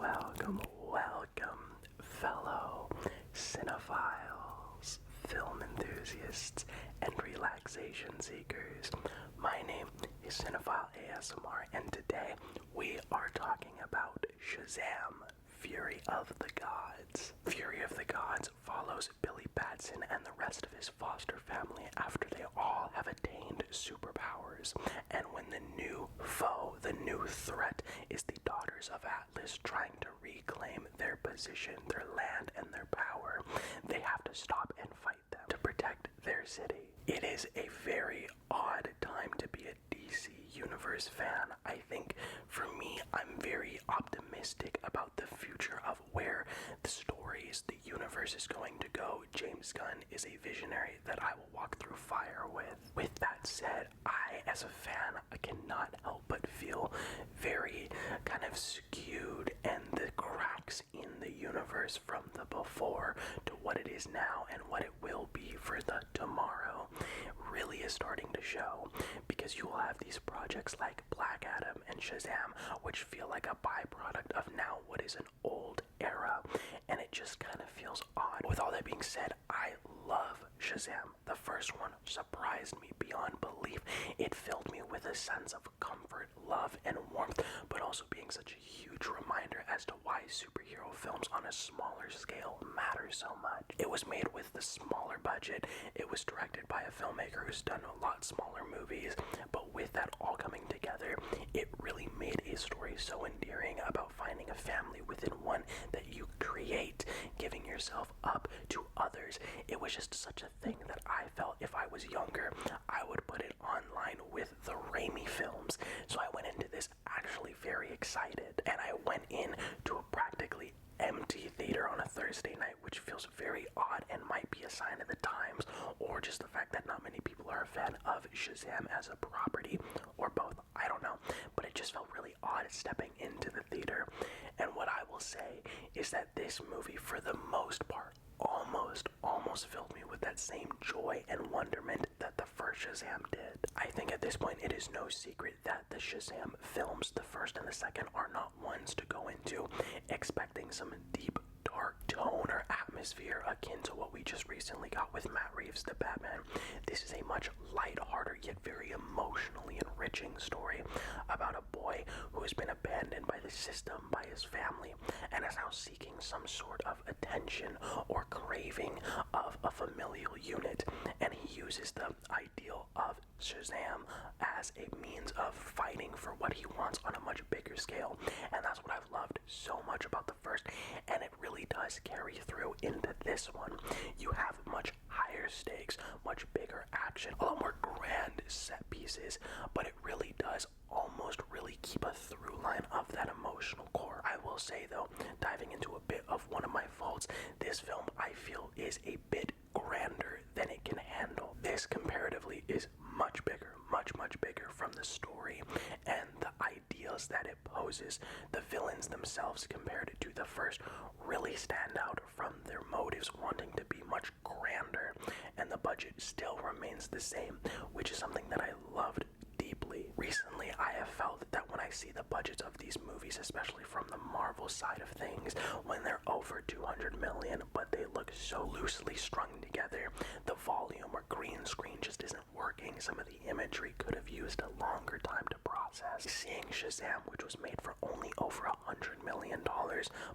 welcome, fellow cinephiles, film enthusiasts, and relaxation seekers. My name is Cinephile ASMR, and today we are talking about Shazam, Fury of the Gods. Fury of the Gods follows Billy Batson and the rest of his foster family after they all have attained superpowers, and when the new foe, the new threat, is the Daughters of Atlas trying to reclaim their position, their land, and their power, they have to stop and fight them to protect their city. It is a very odd time to be a DC Universe fan. I think for me, I'm very optimistic about the future of where the stories, the universe is going to go. James Gunn is a visionary that I will walk through fire with. With that said, I, as a fan, I cannot help but feel very kind of skewed, and the cracks in the universe from the before to what it is now and what it will be for the tomorrow really is starting to show, because you will have these projects like Black Adam and Shazam, which feel like a byproduct of now what is an old era, and it just kind of feels odd. With all that being said, I love Shazam. The first one surprised me beyond belief. It filled me with a sense of comfort, love, and warmth, but also being such a huge reminder as to why superhero films on a smaller scale matter so much. It was made with the smaller budget. It was directed by a filmmaker who's done a lot smaller movies, but with that all coming together, it really made a story so endearing about finding a family within one that you create, giving yourself up to others. It was just such a thing that I felt if I was younger, I would put it online with the Raimi films. So I went into this actually very excited, and I went in to a practically empty theater on a Thursday night, which feels very odd and might be a sign of the times, or just the fact that not many people are a fan of Shazam as a property, or both. I don't know, but it just felt really odd stepping into the theater. And what I will say is that this movie, for the most part, almost filled me with that same joy and wonderment that the first Shazam did. I think at this point it is no secret that the Shazam films, the first and the second, are not ones to go into expecting some deep, dark tone or atmosphere akin to what we just recently got with Matt Reeves' The Batman. This is a much lighthearted yet very emotionally enriching story about a boy who has been abandoned by the system, by his family, and is now seeking some sort of attention or craving of a familial unit, and he uses the ideal of Shazam as a means of fighting for what he wants on a much bigger scale. And that's what I've loved so much about the first, and it really does carry through into this one. You have much higher stakes, much bigger action, a lot more grand set pieces, but it really does almost really keep a through line of that emotional core. I will say though, diving into a bit of one of my faults, this film I feel is a bit grander than it can handle. This comparatively is much bigger, much bigger from the story and the ideas that it poses. The villains themselves compared to the first really stand out from their motives wanting to be much grander, and the budget still remains the same, which is something that I loved deeply. Recently, I have felt that when I see the budgets of these movies, especially from the Marvel side of things, when they're over 200 million, but they look so loosely strung together, the volume or green screen just isn't working. Some of the imagery could have used a longer time to process. Seeing Shazam, which was made for only over $100 million,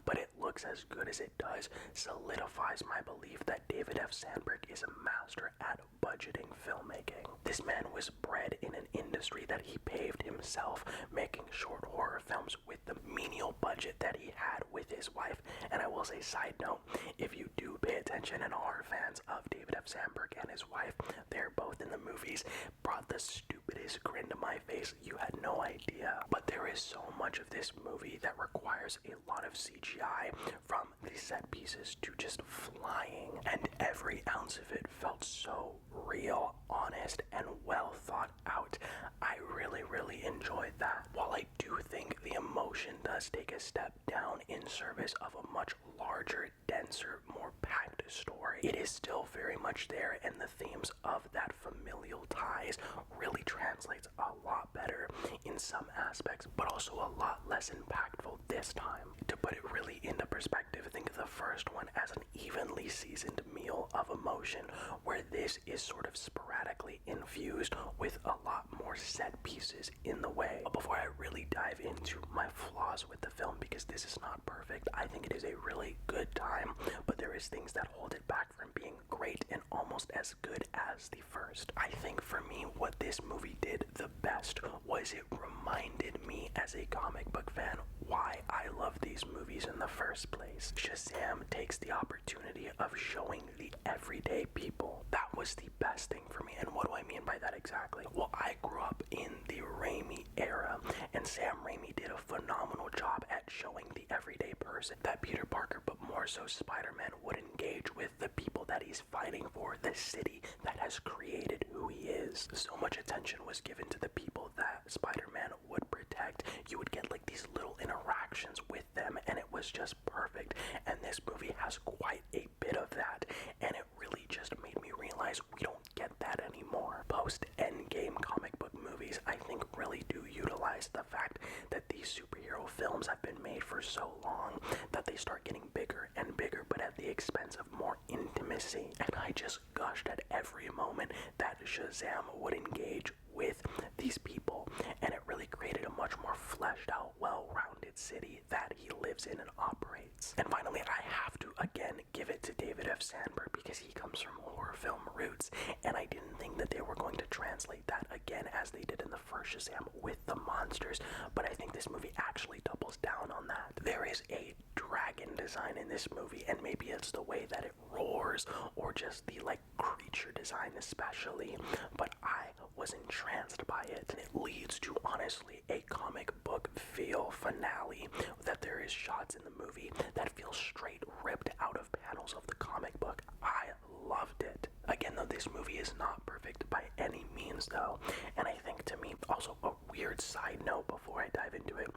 but it looks as good as it does, solidifies my belief that David F. Sandberg is a master at budgeting filmmaking. This man was bred in an industry that he paved himself, making short horror films with the menial budget that he had with his wife. And I will say, side note, if you do pay attention and are fans of David F. Sandberg and his wife, they're both in the movies, brought the stupidest grin to my face. You had no idea. But there is so much of this movie that requires a lot of CGI, from the set pieces to just flying, and every ounce of it felt so real, honest, and well thought out. I really enjoyed that. While I do think the emotion does take a step down in service of a much larger, denser, more packed story, it is still very much there, and the themes of that familial ties really translates a lot better in some aspects, but also a lot less impactful this time. To put it really into perspective, think of the first one as an evenly seasoned meal of emotion, where this is sort of sporadically infused with a lot more set pieces in the way. But before I really dive into my flaws with the film, because this is not perfect, I think it is a really good time, but there is things that hold it back from being great and almost as good as the first. I think for me, what this movie did the best was it reminded me as a comic book fan why I love these movies in the first place. Shazam takes the opportunity of showing the everyday people. That was the best thing for me. And what do I mean by that exactly? Well, I grew up in the Raimi era, and Sam Raimi did a phenomenal job at showing the everyday person that Peter Parker, but more so Spider-Man, would engage with the people that he's fighting for, the city that has created who he is. So much attention was given to the people that Spider-Man would protect. You would get like these little interactions with them, and it was just perfect. And this movie has quite a bit of that, and it really just made me realize we don't get that anymore. Post-Endgame comic book movies, I think, really do utilize the fact that these superhero films have been made for so long that they start getting bigger and bigger, but at the expense of more intimacy. And I just gushed at every moment that Shazam would engage with these people, and it really created a much more fleshed out, well-rounded city that he lives in and operates. And finally, I have to again give it to David F. Sandberg, because he comes from horror film roots, and I didn't think that they were going to translate that again as they did in the first Shazam with the monsters, but I think this movie actually doubles down on that. There is a dragon design in this movie, and maybe it's the way that it roars or just the creature design especially, but I was entranced by it, and it leads to honestly a comic book feel finale, that there is shots in the movie that feel straight ripped out of panels of the comic book. I loved it. Again, though, this movie is not perfect by any means though, and I think to me, also a weird side note before I dive into it,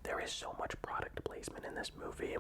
there is so much product placement in this movie.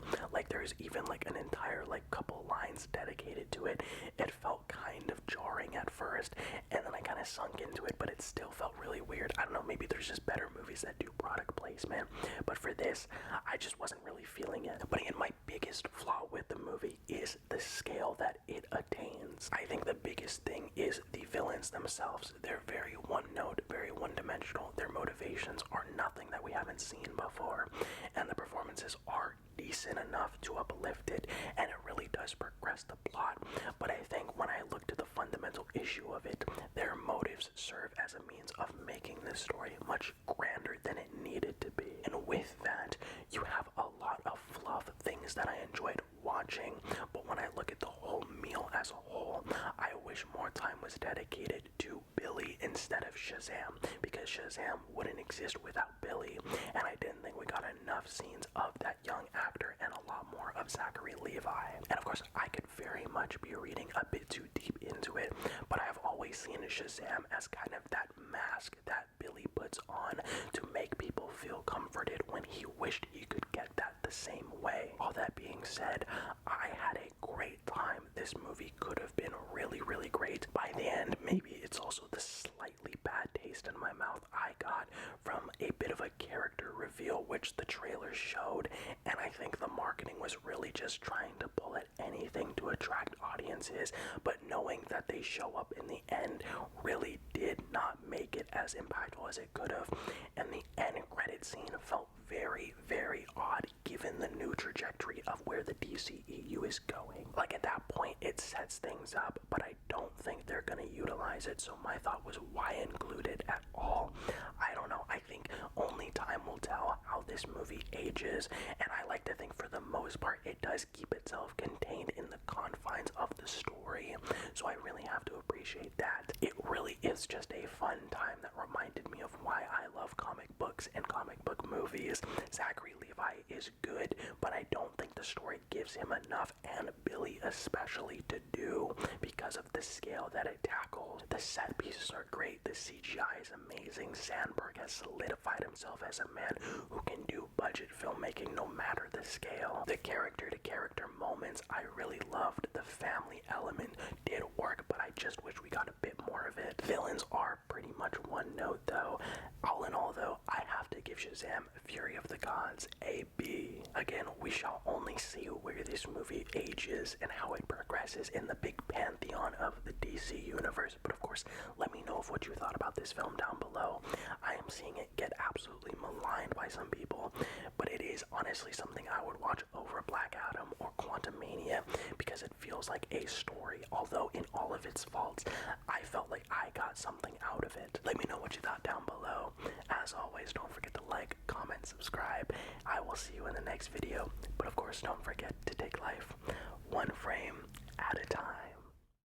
There's even an entire couple lines dedicated to it. It felt kind of jarring at first, and then I kind of sunk into it, but it still felt really weird. I don't know, maybe there's just better movies that do product placement, but for this, I just wasn't really feeling it. But again, my biggest flaw with the movie is the scale that it attains. I think the biggest thing is the villains themselves. They're very one-note, very one-dimensional. Their motivations are nothing that we haven't seen before, and the performances are decent enough to uplift it, and it really does progress the plot. But I think when I look to the fundamental issue of it, their motives serve as a means of making this story much grander than it needed to be. And with that, you have a lot of fluff, things that I enjoyed watching, but when I look at the whole meal as a whole, I wish more time was dedicated to Billy instead of Shazam, because Shazam wouldn't exist without Billy, and I didn't think we got enough scenes of that young actor and a lot more of Zachary Levi. And of course, I could very much be reading a bit too deep into it, but I have always seen Shazam as kind of that mask that Billy puts on to make people feel comforted when he wished he could get that the same way. All that being said, I had a great time. This movie could have been really, really great. By the end, maybe it's also the slightly bad taste in my mouth I got from a bit of a character reveal, which the trailer showed, and I think the marketing was really just trying to pull at anything to attract audiences, but knowing that they show up in the end really did not make it as impactful as it could have, and the end credit scene felt very, very odd given the new trajectory of where the DCEU is going. At that point, it sets things up, but I don't think they're going to utilize it, so my thought was, why include it at all? I don't know. I think only time will tell how this movie ages, and I like to think for the most part it does keep itself contained in the confines of the story, so I really have to appreciate that. It really is just a fun time that reminded me of why I love comic books and comic book movies. Zachary Levi is good, but I don't think the story gives him enough, and Billy especially, to do because of the scale that it tackles. The set pieces are great, the CGI is amazing, Sandberg has solidified himself as a man who can do budget budget filmmaking no matter the scale. The character-to-character moments I really loved. The family element did work, but I just wish we got a bit more of it. Villains are pretty much one note though. All in all though, I have to give Shazam Fury of the Gods a B. Again, we shall only see where this movie ages and how it progresses in the big pantheon of the DC universe, but of course, let me know what you thought about this film down below. I am seeing it get absolutely maligned by some people, but it is honestly something I would watch over Black Adam or Quantumania because it feels like a story, although in all of its faults, I felt like I got something out of it. Let me know what you thought down below. As always, don't forget to like, comment, subscribe. I will see you in the next video, but of course, don't forget to take life one frame at a time.